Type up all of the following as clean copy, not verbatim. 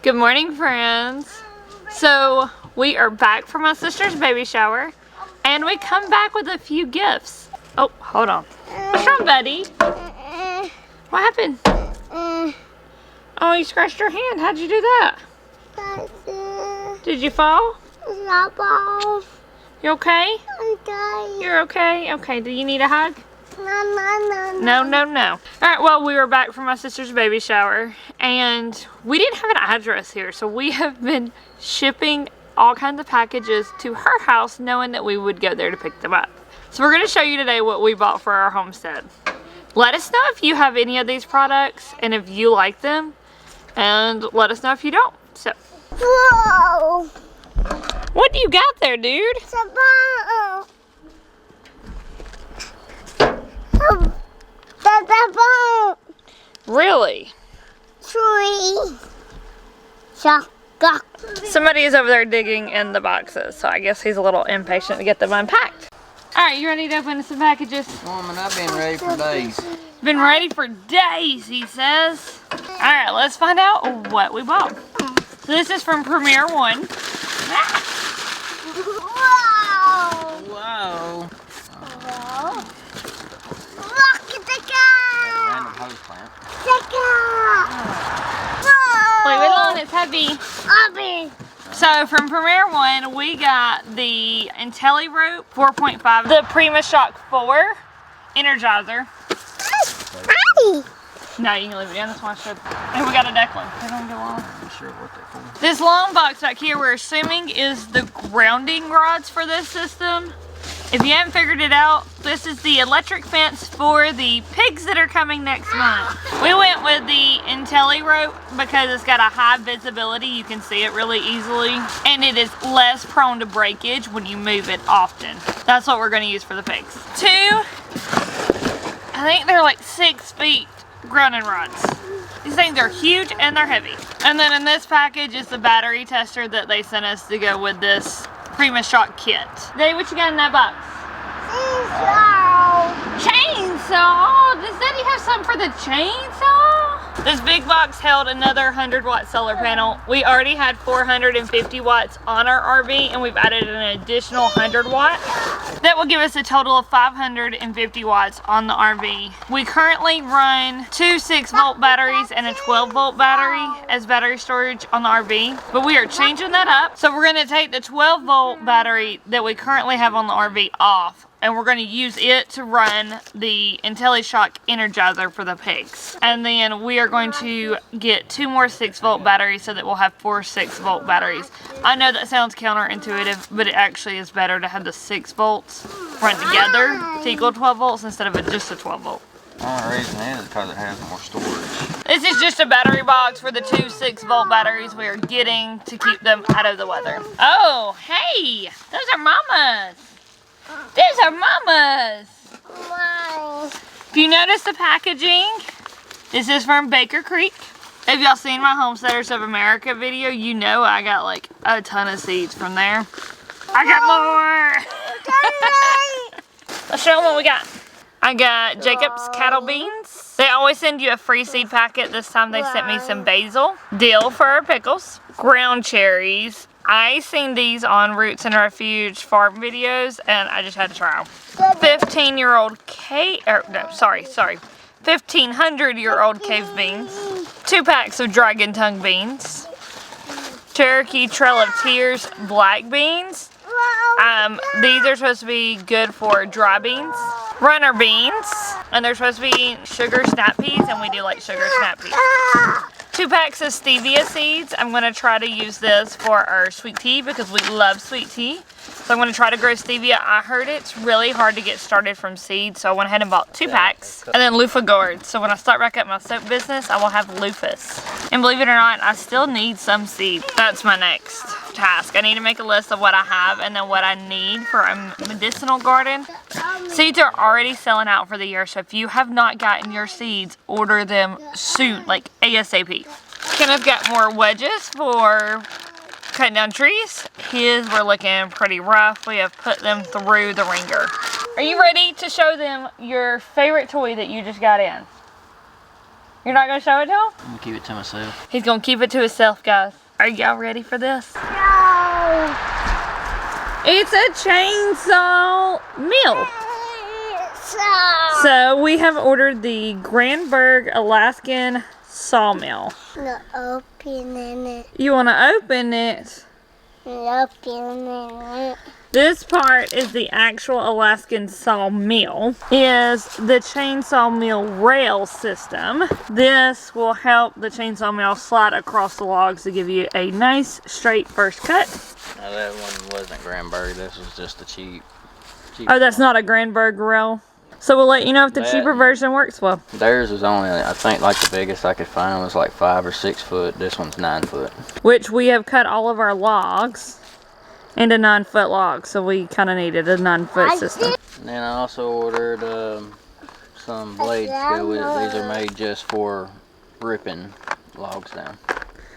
Good morning, friends. So we are back from my sister's baby shower and we come back with a few gifts. Oh, hold on. What's wrong, buddy? What happened? Oh, you scratched your hand. How'd you do that? Did you fall? You okay? Okay. You're okay? Okay, do you need a hug? No. Alright, well, we were back from my sister's baby shower and we didn't have an address here, so we have been shipping all kinds of packages to her house knowing that we would go there to pick them up. So we're going to show you today what we bought for our homestead. Let us know if you have any of these products and if you like them, and let us know if you don't. So, Whoa! what do you got there, dude? It's a bone. That's a bone. Really? Tree. Shaka. Somebody is over there digging in the boxes, so I guess he's a little impatient to get them unpacked. Alright, you ready to open some packages? Woman, I've been ready for days. Been ready for days, he says. Alright, let's find out what we bought. So this is from Premier One. Whoa! Whoa. Whoa! Look at the car! Random hose plant. The car! Whoa! Leave it alone, it's heavy. Abby! So from Premier One, we got the Intellirope 4.5, the PrimaShock 4 Energizer. Hi! No, you can leave it down. That's why I showed. And we got a Declan. They don't go on. I'm sure what they're for. This long box back here, we're assuming is the grounding rods for this system. If you haven't figured it out, this is the electric fence for the pigs that are coming next month. We went with the Intellirope because it's got a high visibility. You can see it really easily. And it is less prone to breakage when you move it often. That's what we're going to use for the pigs. Two, I think they're like 6 feet grounding rods. These things are huge and they're heavy. And then in this package is the battery tester that they sent us to go with this PrimaShock kit. Dave, what you got in that box? Chainsaw! Does Daddy have something for the chainsaw? This big box held another 100-watt solar panel. We already had 450 watts on our RV and we've added an additional 100 watt. That will give us a total of 550 watts on the RV. We currently run 2 6-volt batteries and a 12-volt battery as battery storage on the RV, but we are changing that up. So we're going to take the 12-volt battery that we currently have on the RV off, and we're going to use it to run the Intellirope Energizer for the pigs. And then we are going to get 2 more 6-volt batteries so that we'll have 4 6-volt batteries. I know that sounds counterintuitive, but it actually is better to have the 6 volts run together to equal 12 volts instead of just a 12 volt. The only reason is because it has more storage. This is just a battery box for the 2 6-volt batteries we are getting to keep them out of the weather. Oh, hey, those are mamas. These are mamas. Wow. Do you notice the packaging? This is from Baker Creek. If y'all seen my Homesteaders of America video, you know I got like a ton of seeds from there. I got more. Let's show them what we got. I got Jacob's cattle beans. They always send you a free seed packet. This time they sent me some basil, dill for our pickles, ground cherries. I seen these on Roots and Refuge farm videos and I just had to try them. 1500-year-old cave beans. 2 packs of dragon tongue beans. Cherokee Trail of Tears black beans. These are supposed to be good for dry beans. Runner beans. And they're supposed to be sugar snap peas, and we do like sugar snap peas. 2 packs of stevia seeds. I'm going to try to use this for our sweet tea because we love sweet tea. So I'm going to try to grow stevia. I heard it's really hard to get started from seed, so I went ahead and bought 2 packs. And then loofah gourds. So when I start back up my soap business, I will have loofahs. And believe it or not, I still need some seed. That's my next task. I need to make a list of what I have and then what I need for a medicinal garden. Seeds are already selling out for the year, so if you have not gotten your seeds, order them soon, like ASAP. Kenneth got more wedges for cutting down trees. His were looking pretty rough. We have put them through the ringer. Are you ready to show them your favorite toy that you just got in? You're not gonna show it to him? I'm gonna keep it to myself. He's gonna keep it to himself, guys. Are y'all ready for this? No. It's a chainsaw mill. So we have ordered the Grandberg Alaskan Sawmill. No, opening it. You wanna open it? Opening it. This part is the actual Alaskan sawmill, is the chainsaw mill rail system. This will help the chainsaw mill slide across the logs to give you a nice straight first cut. Now that one wasn't Grandberg, this was just a cheap Oh, that's not a Grandberg rail. So we'll let you know if the cheaper version works well. Theirs was only, I think like the biggest I could find was like 5 or 6 foot. This one's 9 foot. Which we have cut all of our logs into 9-foot logs, so we kind of needed a 9-foot system. And then I also ordered some blades to go with it. These are made just for ripping logs down.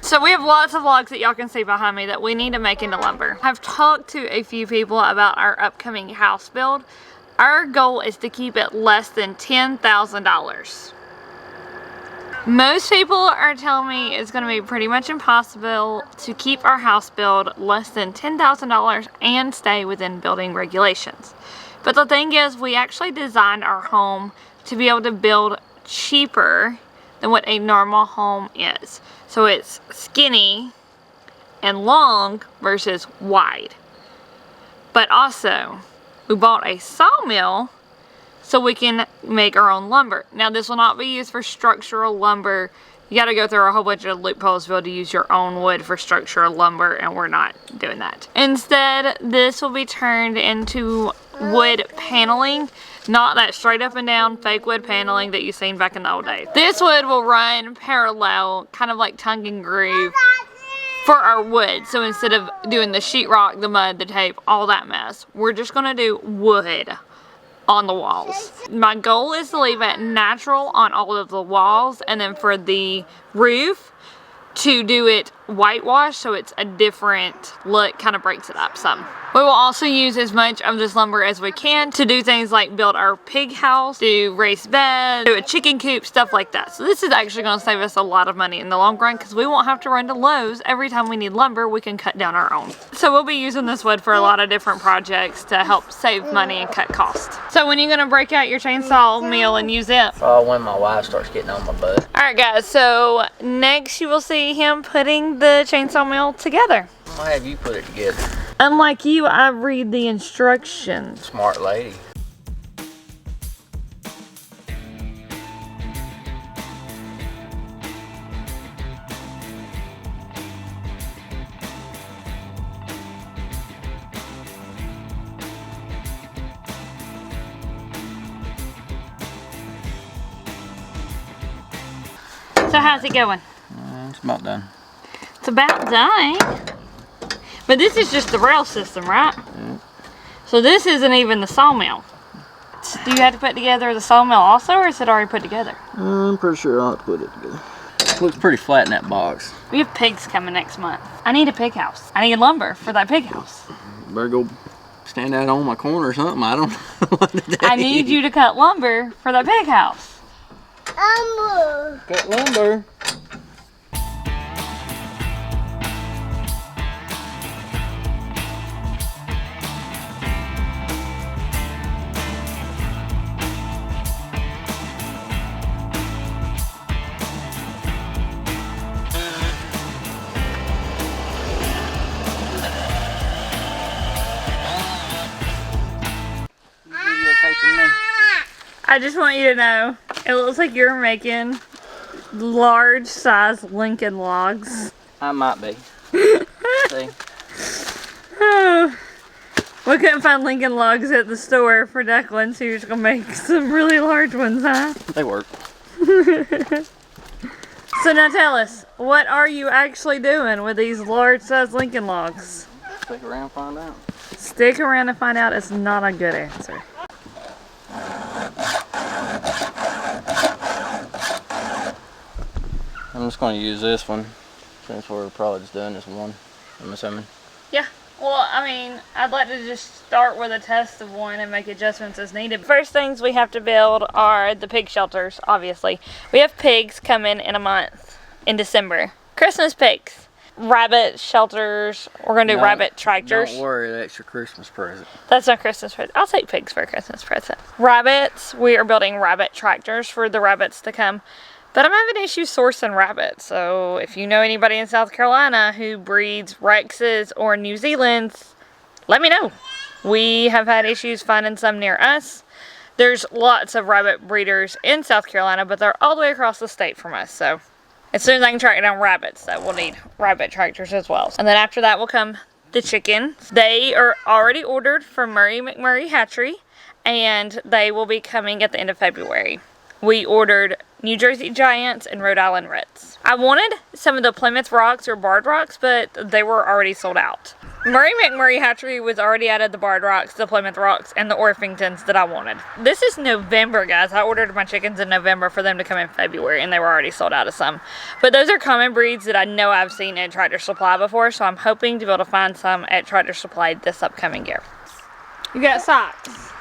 So we have lots of logs that y'all can see behind me that we need to make into lumber. I've talked to a few people about our upcoming house build. Our goal is to keep it less than $10,000. Most people are telling me it's going to be pretty much impossible to keep our house build less than $10,000 and stay within building regulations. But the thing is, we actually designed our home to be able to build cheaper than what a normal home is. So it's skinny and long versus wide. But also, we bought a sawmill so we can make our own lumber. Now this will not be used for structural lumber. You gotta go through a whole bunch of loopholes to be able to use your own wood for structural lumber, and we're not doing that. Instead, this will be turned into wood paneling, not that straight up and down fake wood paneling that you've seen back in the old days. This wood will run parallel, kind of like tongue and groove for our wood. So instead of doing the sheetrock, the mud, the tape, all that mess, we're just gonna do wood on the walls. My goal is to leave it natural on all of the walls, and then for the roof to do it whitewash so it's a different look, kind of breaks it up some. We will also use as much of this lumber as we can to do things like build our pig house, do raised beds, do a chicken coop, stuff like that. So this is actually going to save us a lot of money in the long run because we won't have to run to Lowe's every time we need lumber. We can cut down our own. So we'll be using this wood for a lot of different projects to help save money and cut costs. So when are you going to break out your chainsaw mill and use it? Oh, when my wife starts getting on my butt. Alright guys, so next you will see him putting the chainsaw mill together. Why have you put it together? Unlike you, I read the instructions. Smart lady. So how's it going? It's about done. It's about done. But this is just the rail system, right? Mm. So this isn't even the sawmill. Do you have to put together the sawmill also, or is it already put together? I'm pretty sure I'll have to put it together. Looks pretty flat in that box. We have pigs coming next month. I need a pig house. I need lumber for that pig house. Better go stand out on my corner or something. I don't know what to do. I need you to cut lumber for that pig house. Cut lumber. I just want you to know, it looks like you're making large size Lincoln logs. I might be. See? Oh, we couldn't find Lincoln logs at the store for Declan, so you're just gonna make some really large ones, huh? They work. So now tell us, what are you actually doing with these large size Lincoln logs? Stick around and find out. Stick around and find out is not a good answer. I'm just going to use this one since we're probably just doing this one, I'm assuming. Yeah. Well, I mean, I'd like to just start with a test of one and make adjustments as needed. First things we have to build are the pig shelters, obviously. We have pigs coming in a month, in December. Christmas pigs. Rabbit shelters. We're going to do rabbit tractors. Don't worry, that's your Christmas present. That's not Christmas present. I'll take pigs for a Christmas present. Rabbits. We are building rabbit tractors for the rabbits to come. But I'm having issues sourcing rabbits, so if you know anybody in South Carolina who breeds Rexes or New Zealands, let me know. We have had issues finding some near us. There's lots of rabbit breeders in South Carolina, but they're all the way across the state from us, so as soon as I can track down rabbits, that we'll need rabbit tractors as well. And then after that will come the chickens. They are already ordered from Murray McMurray Hatchery, and they will be coming at the end of February. We ordered New Jersey Giants and Rhode Island Reds. I wanted some of the Plymouth Rocks or Barred Rocks, but they were already sold out. Murray McMurray Hatchery was already out of the Barred Rocks, the Plymouth Rocks, and the Orpingtons that I wanted. This is November, guys. I ordered my chickens in November for them to come in February, and they were already sold out of some. But those are common breeds that I know I've seen at Tractor Supply before, so I'm hoping to be able to find some at Tractor Supply this upcoming year. You got socks.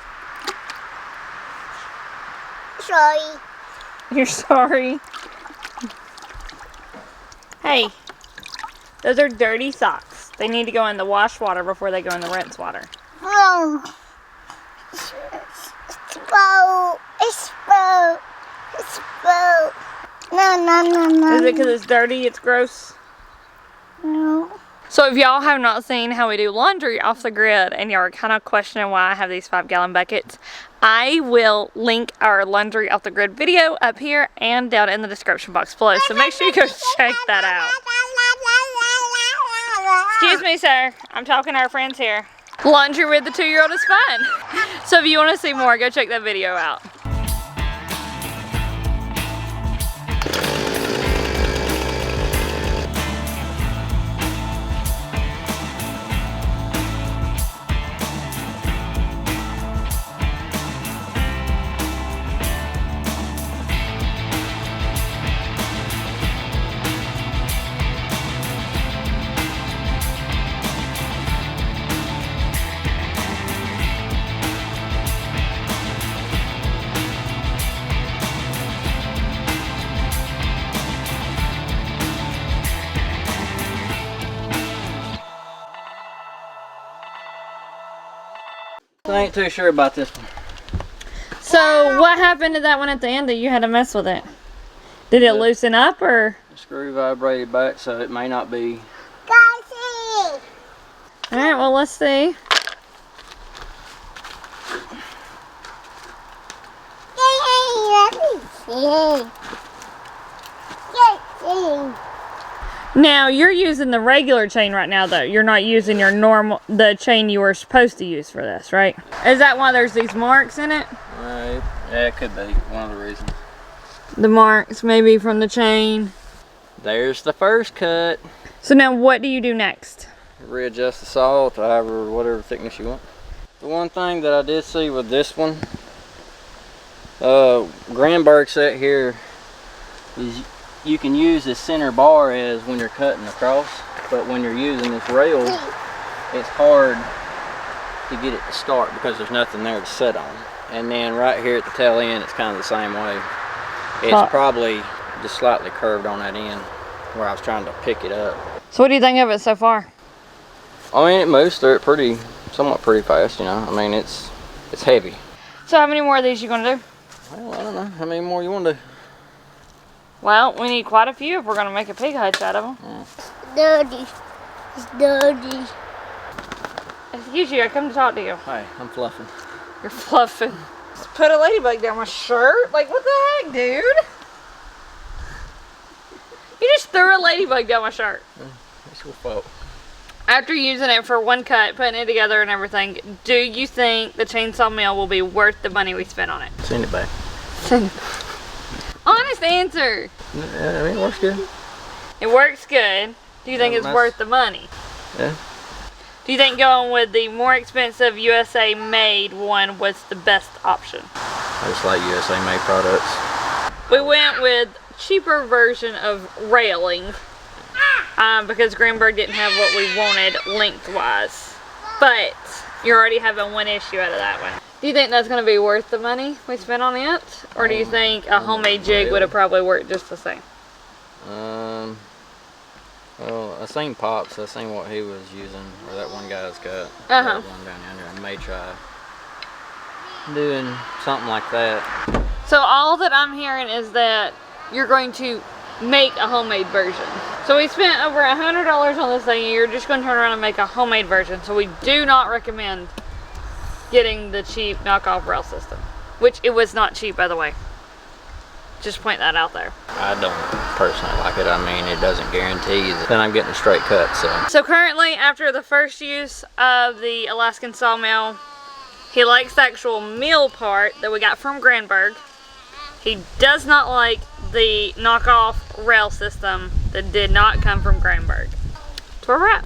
Sorry. You're sorry. Hey, those are dirty socks. They need to go in the wash water before they go in the rinse water. No. It's spoiled. No. Is it because it's dirty, it's gross? No. So if y'all have not seen how we do laundry off the grid and y'all are kind of questioning why I have these 5-gallon buckets, I will link our laundry off the grid video up here and down in the description box below. So make sure you go check that out. Excuse me, sir. I'm talking to our friends here. Laundry with the 2-year-old is fun. So if you want to see more, go check that video out. I ain't too sure about this one. So what happened to that one at the end that you had to mess with it? Did it loosen up or? The screw vibrated back, so it may not be. Alright, well let's see. Now you're using the regular chain right now though. You're not using your the chain you were supposed to use for this, right? Is that why there's these marks in it? Right. Yeah, it could be one of the reasons. The marks maybe from the chain. There's the first cut. So now what do you do next? Readjust the saw to whatever thickness you want. The one thing that I did see with this one, Granberg set here, is you can use the center bar as when you're cutting across, but when you're using this rail, it's hard to get it to start because there's nothing there to set on. And then right here at the tail end, it's kind of the same way. It's probably just slightly curved on that end where I was trying to pick it up. So what do you think of it so far? I mean, it moves through it somewhat pretty fast, you know. I mean, it's heavy. So how many more of these you gonna do? Well, I don't know. How many more you want to do? Well, we need quite a few if we're gonna make a pig hutch out of them. Dirty. It's dirty. Excuse you, I come to talk to you. Hey, I'm fluffing. You're fluffing. Just put a ladybug down my shirt? Like, what the heck, dude? You just threw a ladybug down my shirt. It's your fault. After using it for one cut, putting it together and everything, do you think the chainsaw mill will be worth the money we spent on it? Send it back. Honest answer. Yeah, I mean, it works good. It works good. Do you think it's worth the money? Yeah. Do you think going with the more expensive USA made one was the best option? I just like USA made products. We went with cheaper version of railing. because Greenberg didn't have what we wanted lengthwise. But you're already having one issue out of that one. Do you think that's going to be worth the money we spent on it? Or do you think a homemade jig would have probably worked just the same? Well, I seen Pops, I seen what he was using, or that one guy's got. Uh-huh. That one down yonder. I may try doing something like that. So all that I'm hearing is that you're going to make a homemade version. So we spent over $100 on this thing, and you're just going to turn around and make a homemade version. So we do not recommend getting the cheap knockoff rail system, which it was not cheap, by the way. Just point that out there. I don't personally like it. I mean, it doesn't guarantee that I'm getting a straight cut, so. So currently, after the first use of the Alaskan Sawmill, he likes the actual mill part that we got from Greenberg. He does not like the knockoff rail system that did not come from Greenberg. That's where we're at.